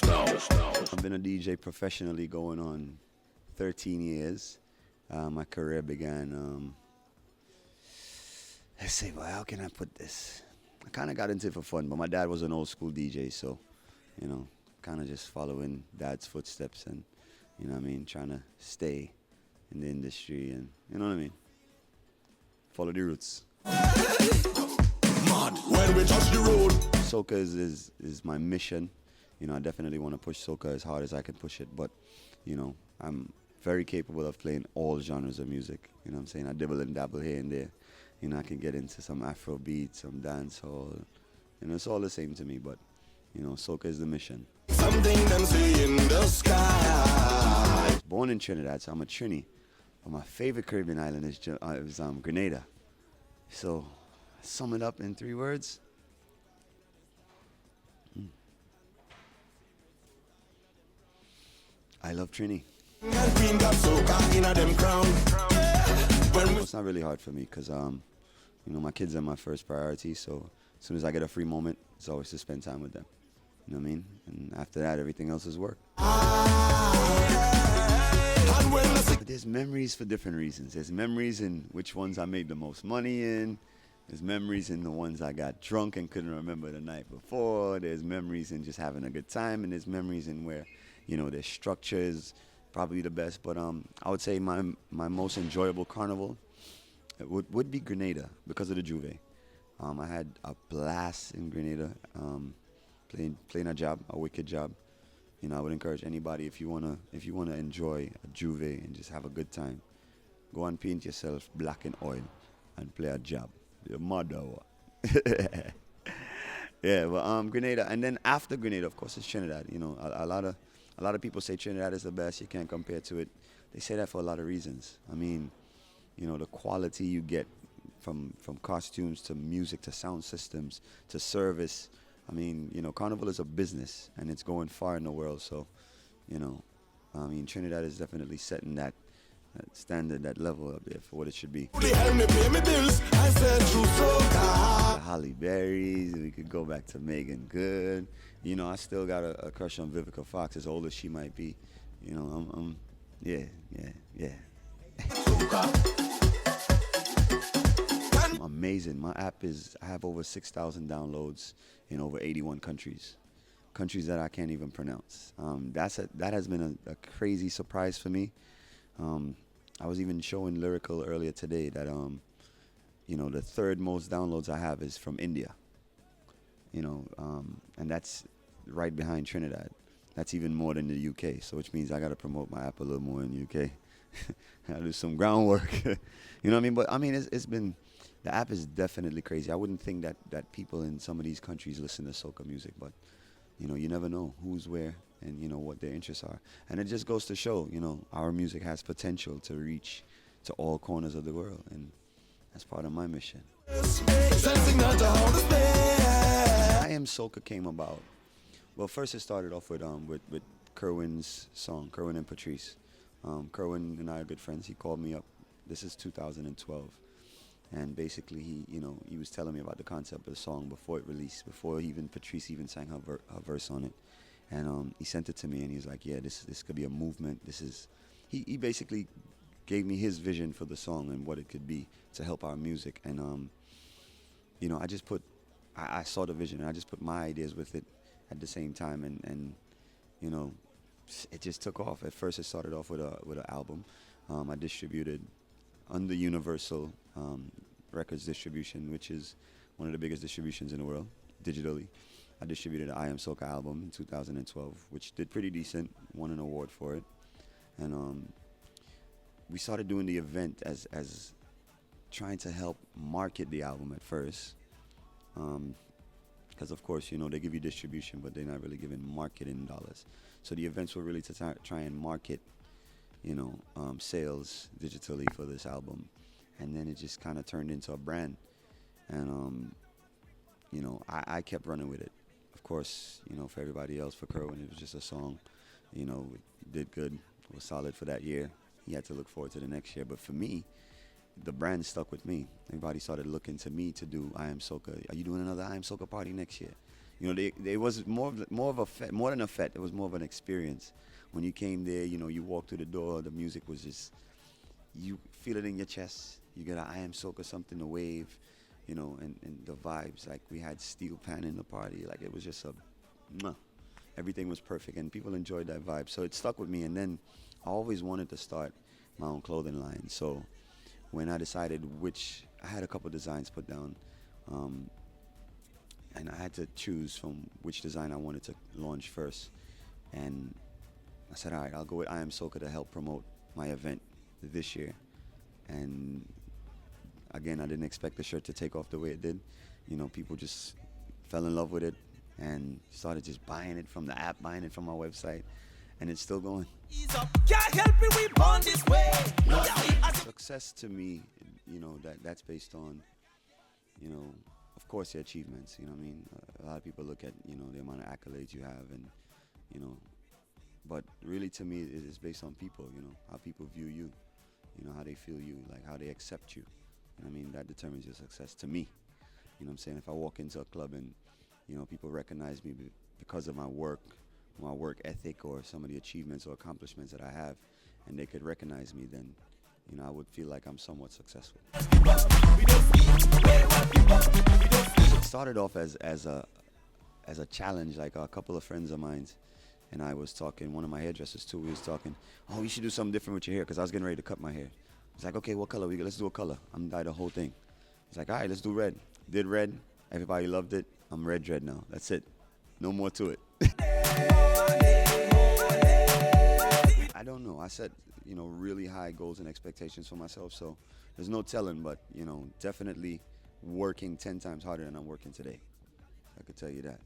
I've been a DJ professionally going on 13 years. My career began, let's see, well, how can I put this? I kind of got into it for fun, but my dad was an old school DJ, so, kind of just following dad's footsteps and, trying to stay in the industry and, you know what I mean? Follow the roots. When we touch the road. Soca is my mission. I definitely want to push soca as hard as I can push it, but, I'm very capable of playing all genres of music. You know what I'm saying? I dibble and dabble here and there. I can get into some Afro beats, some dancehall. It's all the same to me, but, soca is the mission. Something them see in the sky. I was born in Trinidad, so I'm a Trini. But my favorite Caribbean island is Grenada. So, sum it up in 3 words. I love Trini. It's not really hard for me because, my kids are my first priority. So as soon as I get a free moment, it's always to spend time with them. You know what I mean? And after that, everything else is work. But there's memories for different reasons. There's memories in which ones I made the most money in. There's memories in the ones I got drunk and couldn't remember the night before. There's memories in just having a good time. And there's memories in where, their structure is probably the best. But I would say my most enjoyable carnival would be Grenada because of the Juve. I had a blast in Grenada, playing a wicked job. I would encourage anybody if you wanna enjoy a Juve and just have a good time, go and paint yourself black in oil and play a job. Your mother. Yeah, but Grenada, and then after Grenada, of course, it's Trinidad. A lot of people say Trinidad is the best. You can't compare to it. They say that for a lot of reasons. I mean, the quality you get from costumes to music to sound systems to service. I mean, Carnival is a business and it's going far in the world. So, Trinidad is definitely setting that standard, that level up there for what it should be. The Holly Berries, we could go back to Megan Good. I still got a crush on Vivica Fox, as old as she might be. Yeah. Amazing. My app I have over 6,000 downloads in over 81 countries that I can't even pronounce. That has been a crazy surprise for me. I was even showing Lyrical earlier today that the third most downloads I have is from India. And that's right behind Trinidad. That's even more than the UK, so which means I got to promote my app a little more in the UK. I do some groundwork. You know what I mean? But I mean, it's been, the app is definitely crazy. I wouldn't think that people in some of these countries listen to soca music, but you never know who's where and what their interests are. And it just goes to show, our music has potential to reach to all corners of the world, and that's part of my mission. I Am Soca came about. Well, first it started off with Kerwin's song, Kerwin and Patrice. Kerwin and I are good friends. He called me up. This is 2012. And basically, he was telling me about the concept of the song before it released, before Patrice even sang her verse on it. And he sent it to me, and he was like, yeah, this could be a movement. He basically gave me his vision for the song and what it could be to help our music. And, I saw the vision, and I just put my ideas with it at the same time. And it just took off. At first, it started off with an album. I distributed under Universal Records distribution, which is one of the biggest distributions in the world, digitally. I distributed an I Am Soca album in 2012, which did pretty decent, won an award for it. And we started doing the event as trying to help market the album at first. Because, of course, they give you distribution, but they're not really giving marketing dollars. So the events were really to try and market, sales digitally for this album. And then it just kind of turned into a brand. And, I kept running with it. Of course, for everybody else, for Kerwin, it was just a song. It did good, it was solid for that year. He had to look forward to the next year. But for me, the brand stuck with me. Everybody started looking to me to do I Am Soca. Are you doing another I Am Soca party next year? You know, they was more of a more than a fete. It was more of an experience. When you came there, you know, you walked through the door. The music was just, you feel it in your chest. You get a I am Soca something to wave, you know, and the vibes. Like we had steel pan in the party. Like it was just a, mwah. Everything was perfect, and people enjoyed that vibe. So it stuck with me. And then I always wanted to start my own clothing line. So when I decided I had a couple designs put down, and I had to choose from which design I wanted to launch first. And I said, all right, I'll go with I Am Soca to help promote my event this year. And again, I didn't expect the shirt to take off the way it did. You know, people just fell in love with it and started just buying it from the app, buying it from my website, and it's still going. Success to me, you know, that's based on, you know, of course, your achievements. You know what I mean? A lot of people look at, you know, the amount of accolades you have, and, you know, but really to me, it's based on people, you know, how people view you, you know, how they feel you, like how they accept you. You know what I mean? That determines your success to me. You know what I'm saying? If I walk into a club and, you know, people recognize me because of my work ethic, or some of the achievements or accomplishments that I have, and they could recognize me, then, you know, I would feel like I'm somewhat successful. It started off as a challenge. Like a couple of friends of mine and I was talking, one of my hairdressers too, we was talking, oh, you should do something different with your hair, because I was getting ready to cut my hair. He's like, okay, what color? Let's do a color. I'm dye the whole thing. He's like, all right, let's do red. Did red. Everybody loved it. I'm red dread now. That's it. No more to it. I don't know. I set, you know, really high goals and expectations for myself, so there's no telling, but, you know, definitely working 10 times harder than I'm working today. I could tell you that.